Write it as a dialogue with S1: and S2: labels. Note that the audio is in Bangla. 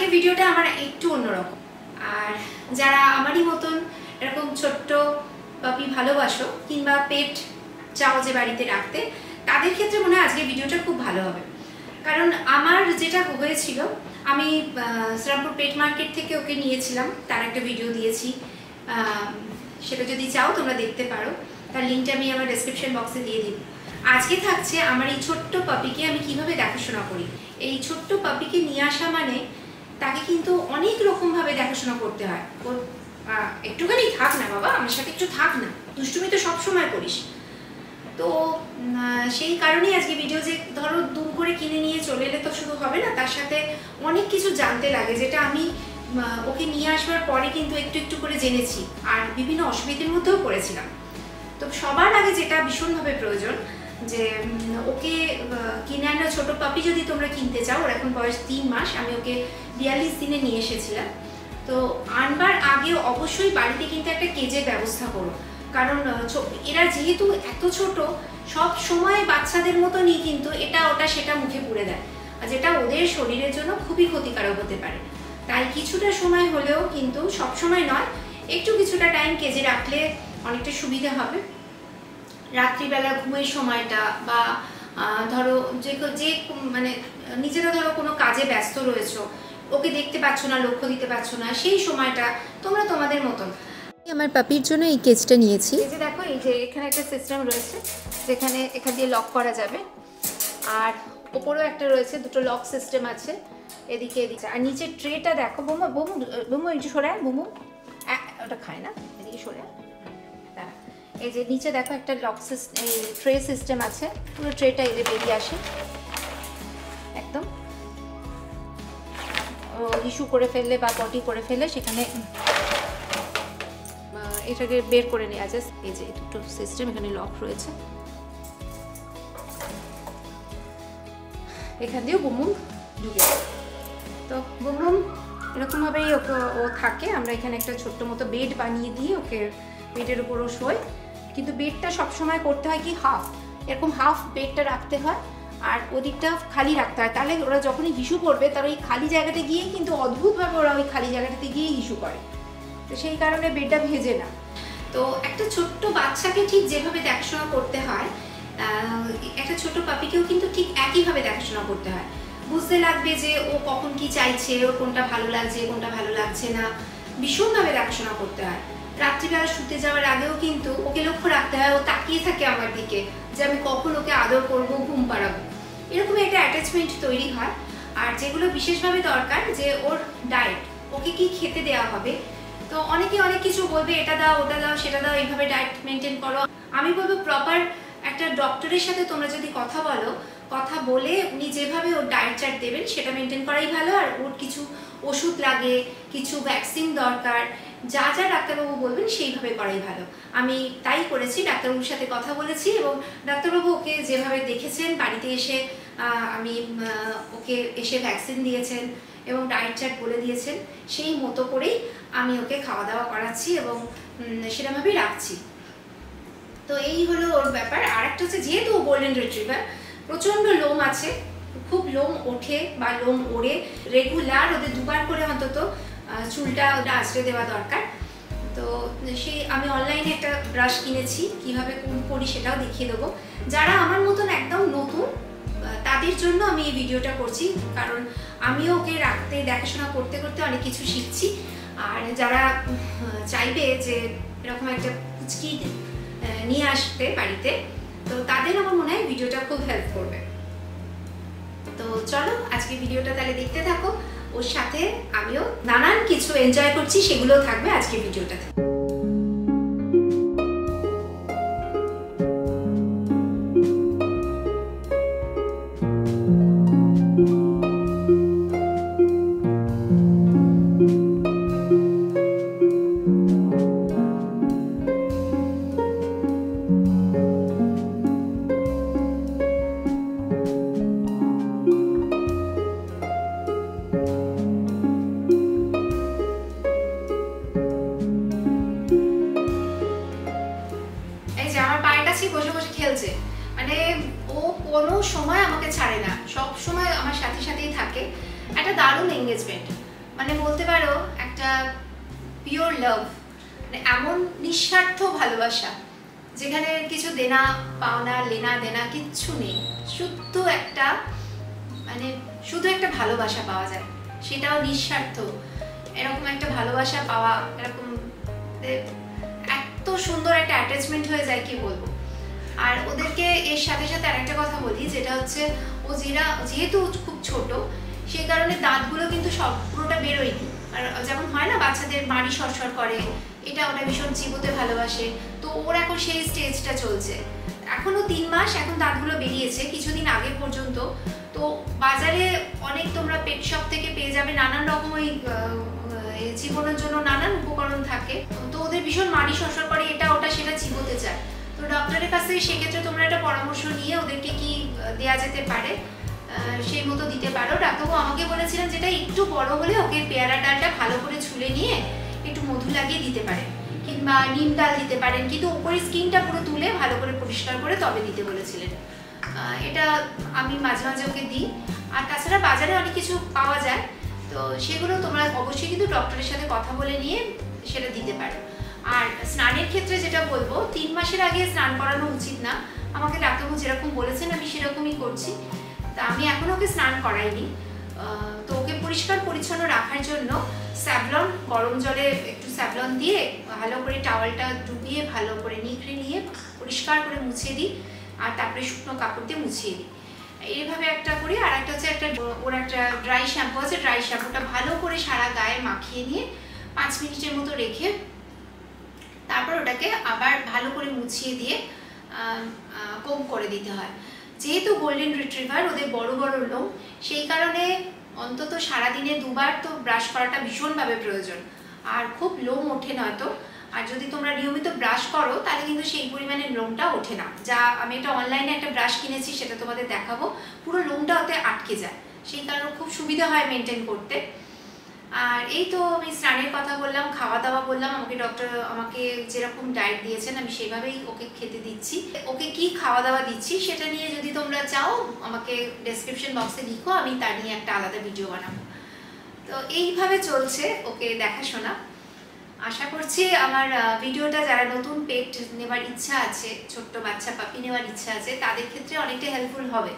S1: আজকের ভিডিওটা আমার একটু অন্যরকম। আর যারা আমারই মতন এরকম ছোট্ট পাপি ভালোবাসো কিংবা পেট চাও যে বাড়িতে রাখতে, তাদের ক্ষেত্রে মনে হয় আজকের ভিডিওটা খুব ভালো হবে। কারণ আমার যেটা হয়েছিল, আমি শ্রীরামপুর পেট মার্কেট থেকে ওকে নিয়েছিলাম, তার একটা ভিডিও দিয়েছি, সেটা যদি চাও তোমরা দেখতে পারো, তার লিঙ্কটা আমি আমার ডেসক্রিপশন বক্সে দিয়ে দিব। আজকে থাকছে আমার এই ছোট্ট পাপিকে আমি কিভাবে দেখাশোনা করি। এই ছোট্ট পাপিকে নিয়ে আসা মানে তাকে কিন্তু অনেক রকমভাবে দেখাশোনা করতে হয়। ও একটুখানি থাক না বাবা, আমার সাথে একটু থাক না, দুষ্টুমি তো সবসময় করিস। তো সেই কারণেই আজকে ভিডিও, যে ধরো দুম করে কিনে নিয়ে চলে এলে তো শুধু হবে না, তার সাথে অনেক কিছু জানতে লাগে, যেটা আমি ওকে নিয়ে আসবার পরে কিন্তু একটু একটু করে জেনেছি আর বিভিন্ন অসুবিধার মধ্যেও পড়েছিলাম। তো সবার আগে যেটা ভীষণভাবে প্রয়োজন, যে ওকে কিনে আনা ছোটো পাপি যদি তোমরা কিনতে চাও, ওর এখন বয়স 3 মাস, আমি ওকে 42 দিনে নিয়ে এসেছিলাম। তো আনবার আগে অবশ্যই বাড়িতে কিন্তু একটা কেজের ব্যবস্থা করো, কারণ এরা যেহেতু এত ছোট, সব সময় বাচ্চাদের মতনই কিন্তু এটা ওটা সেটা মুখে পুড়ে দেয়, যেটা ওদের শরীরের জন্য খুবই ক্ষতিকারক হতে পারে। তাই কিছুটা সময় হলেও, কিন্তু সব সময় নয়, একটু কিছুটা টাইম কেজে রাখলে অনেকটা সুবিধা হবে। রাত্রিবেলা ঘুমের সময়টা, বা ধরো যে মানে নিজেরা ধরো কোনো কাজে ব্যস্ত রয়েছো, ওকে দেখতে পাচ্ছ না, লক্ষ্য দিতে পারছো না, সেই সময়টা তোমরা তোমাদের মতন।
S2: আমার পাপির জন্য এই কেজটা নিয়েছি।
S1: এই যে দেখো, এই যে এখানে একটা সিস্টেম রয়েছে, যেখানে এখান দিয়ে লক করা যাবে, আর ওপরেও একটা রয়েছে, দুটো লক সিস্টেম আছে এদিকে এদিকে। আর নিচের ট্রেটা দেখো, বুমু বুমু বুমু একটু সরায়, বুমু ওটা খায় না, এদিকে সরে। এই যে নিচে দেখো একটা লক সিস্টেম, ট্রে সিস্টেম আছে, পুরো ট্রেটা এই যে বেরিয়ে আসে একদম। ইস্যু করে ফেললে বা পটি করে ফেললে সেখানে এটাকে বের করে নেওয়া যায়। এই যে দুটো সিস্টেম এখানে লক রয়েছে, এখান দিয়েও বুমবুম ঢুকে যায়। তো বুমবুম এরকমভাবেই ওকে ও থাকে। আমরা এখানে একটা ছোট্ট মতো বেড বানিয়ে দিয়ে ওকে বেডের উপরও শোয়, কিন্তু বেডটা সবসময় করতে হয় কি এরকম হাফ বেডটা রাখতে হয়, আর ওদিকটা খালি রাখতে হয়। তাহলে ওরা যখনই হিসু করবে, তারা ওই খালি জায়গাতে গিয়েই কিন্তু অদ্ভুতভাবে ওরা ওই খালি জায়গাটাতে গিয়েই হিসু করে। তো সেই কারণে বেডটা ভেজে না। তো একটা ছোট্ট বাচ্চাকে ঠিক যেভাবে দেখাশোনা করতে হয়, একটা ছোট পাপিকেও কিন্তু ঠিক একইভাবে দেখাশোনা করতে হয়। বুঝতে লাগবে যে ও কখন কি চাইছে, ওর কোনটা ভালো লাগছে, কোনটা ভালো লাগছে না, ভীষণভাবে দেখাশোনা করতে হয়। রাত্রিবেলা শুতে যাওয়ার আগেও কিন্তু ওকে লক্ষ্য রাখতে হয়, ও তাকিয়ে থাকে আমার দিকে, যে আমি কখন ওকে আদর করব, ঘুম পাড়াবো, এরকমই একটা অ্যাটাচমেন্ট তৈরি হয়। আর যেগুলো বিশেষভাবে দরকার, যে ওর ডায়েট, ওকে কি খেতে দেওয়া হবে। তো অনেকে অনেক কিছু বলবে, এটা দাও, ওটা দাও, সেটা দাও, এইভাবে ডায়েট মেনটেন করো। আমি বলবো প্রপার একটা ডক্টরের সাথে তোমরা যদি কথা বলো, কথা বলে উনি যেভাবে ওর ডায়েট চার্ট দেবেন সেটা মেনটেন করাই ভালো। আর ওর কিছু ওষুধ লাগে, কিছু ভ্যাকসিন দরকার, যা যা ডাক্তারবাবু বলবেন সেইভাবে করাই ভালো। আমি তাই করেছি, ডাক্তারবাবুর সাথে কথা বলেছি, এবং ডাক্তারবাবু ওকে যেভাবে দেখেছেন, বাড়িতে এসে আমি ওকে এসে ভ্যাকসিন দিয়েছেন এবং ডায়েট চার্ট বলে দিয়েছেন, সেই মতো করেই আমি ওকে খাওয়া দাওয়া করাচ্ছি এবং সেরকমভাবেই রাখছি। তো এই হলো ওর ব্যাপার। আর একটা হচ্ছে, যেহেতু ও গোল্ডেন রিট্রিভার, প্রচণ্ড লোম আছে, খুব লোম ওঠে বা লোম ওড়ে, রেগুলার ওদের 2 বার করে অন্তত চুলটা ওটা আঁচড়ে দেওয়া দরকার। তো সেই আমি অনলাইনে একটা ব্রাশ কিনেছি, কীভাবে করি সেটাও দেখিয়ে দেবো। যারা আমার মতন একদম নতুন, তাদের জন্য আমি এই ভিডিওটা করছি, কারণ আমিও ওকে রাখতে, দেখাশোনা করতে করতে অনেক কিছু শিখছি। আর যারা চাইবে যে এরকম একটা পুচকি নিয়ে আসতে বাড়িতে, তো তাদের আমার মনে হয় ভিডিওটা খুব হেল্প করবে। তো চলো আজকে ভিডিওটা তাহলে দেখতে থাকো, ওর সাথে আমিও নানান কিছু এনজয় করছি, সেগুলোও থাকবে আজকে ভিডিওটাতে। বসে বসে খেলছে, মানে ও কোনো সময় আমাকে ছাড়ে না, সব সময় আমার সাথে সাথেই থাকে। একটা দারুণ এঙ্গেজমেন্ট। মানে বলতে পারো একটা পিওর লাভ, মানে এমন নিঃস্বার্থ ভালোবাসা যেখানে কিছু দেনা পাওনা লেনা দেনা কিচ্ছু নেই, শুধু একটা মানে শুধু একটা ভালোবাসা পাওয়া যায়, সেটাও নিঃস্বার্থ। এরকম একটা ভালোবাসা পাওয়া, এরকম এত সুন্দর একটা অ্যাটাচমেন্ট হয়ে যায় কি বলবো। আর ওদেরকে এর সাথে সাথে আরেকটা কথা বলি, যেটা হচ্ছে ও যেহেতু খুব ছোট সেই কারণে দাঁতগুলো কিন্তু সব পুরোটা বেরোয়নি। আর যেমন হয় না বাচ্চাদের মাড়ি সরসর করে, এটা ওরা ভীষণ চিবোতে ভালোবাসে, তো ওর এখন সেই স্টেজটা চলছে। এখনো 3 মাস, এখন দাঁতগুলো বেরিয়েছে কিছুদিন আগে পর্যন্ত। তো বাজারে অনেক তোমরা পেট শপ থেকে পেয়ে যাবে নানান রকম ওই চিবোনোর জন্য নানান উপকরণ থাকে, তো ওদের ভীষণ মাড়ি সরসর করে, এটা ওটা সেটা চিবোতে চায়। তো ডক্টরের কাছে সেক্ষেত্রে তোমরা একটা পরামর্শ নিয়ে ওদেরকে কি দেওয়া যেতে পারে সেই মতো দিতে পারো। ডাক্তারবাবু আমাকে বলেছিলেন যেটা একটু বড় হলে ওকে পেয়ারা ডালটা ভালো করে ছুলে নিয়ে একটু মধু লাগিয়ে দিতে পারেন, কিংবা নিম ডাল দিতে পারেন, কিন্তু উপরে স্কিনটা পুরো তুলে ভালো করে পরিষ্কার করে তবে দিতে বলেছিলেন। এটা আমি মাঝে মাঝে ওকে দিই। আর তাছাড়া বাজারে অনেক কিছু পাওয়া যায়, তো সেগুলো তোমরা অবশ্যই কিন্তু ডক্টরের সাথে কথা বলে নিয়ে সেটা দিতে পারো। আর স্নানের ক্ষেত্রে যেটা বলবো, 3 মাসের আগে স্নান করানো উচিত না। আমাকে ডাক্তারবাবু যেরকম বলেছেন আমি সেরকমই করছি। তা আমি এখনো ওকে স্নান করাইনি। তো ওকে পরিষ্কার পরিচ্ছন্ন রাখার জন্য স্যাভলন, গরম জলে একটু স্যাভলন দিয়ে ভালো করে টাওয়ালটা ডুবিয়ে ভালো করে নিখড়ে নিয়ে পরিষ্কার করে মুছিয়ে দিই, আর তারপরে শুকনো কাপড় দিয়ে মুছিয়ে দিই। এইভাবে একটা করি। আর একটা হচ্ছে ওর একটা ড্রাই শ্যাম্পু আছে, ড্রাই শ্যাম্পুটা ভালো করে সারা গায়ে মাখিয়ে নিয়ে 5 মিনিটের মতো রেখে তারপর ওটাকে আবার ভালো করে মুছিয়ে দিয়ে কোম করে দিতে হয়। যেহেতু গোল্ডেন রিট্রিভার, ওদের বড় বড় লোম, সেই কারণে অন্তত সারাদিনে 2 বার তো ব্রাশ করাটা ভীষণভাবে প্রয়োজন। আর খুব লোম ওঠে নয়তো, আর যদি তোমরা নিয়মিত ব্রাশ করো তাহলে কিন্তু সেই পরিমাণে লোমটা ওঠে না। যা আমি একটা অনলাইনে একটা ব্রাশ কিনেছি, সেটা তোমাদের দেখাবো, পুরো লোমটা ওতে আটকে যায়, সেই কারণে খুব সুবিধা হয় মেনটেন করতে। আর এই তো আমি স্নানের কথা বললাম, খাওয়া দাওয়া বললাম, ডক্টর আমাকে যেরকম ডায়েট দিয়েছেন আমি সেভাবেই ওকে খেতে দিচ্ছি। ওকে কি খাওয়া দাওয়া দিচ্ছি সেটা নিয়ে যদি তোমরা চাও আমাকে ডেসক্রিপশন বক্সে লিখো, আমি তার নিয়ে একটা আলাদা ভিডিও বানাবো। তো এইভাবে চলছে ওকে দেখাশোনা। আশা করছি আমার ভিডিওটা যারা নতুন পেট নেওয়ার ইচ্ছা আছে, ছোট্ট বাচ্চা পাপি নেওয়ার ইচ্ছা আছে, তাদের ক্ষেত্রে অনেকটা হেল্পফুল হবে।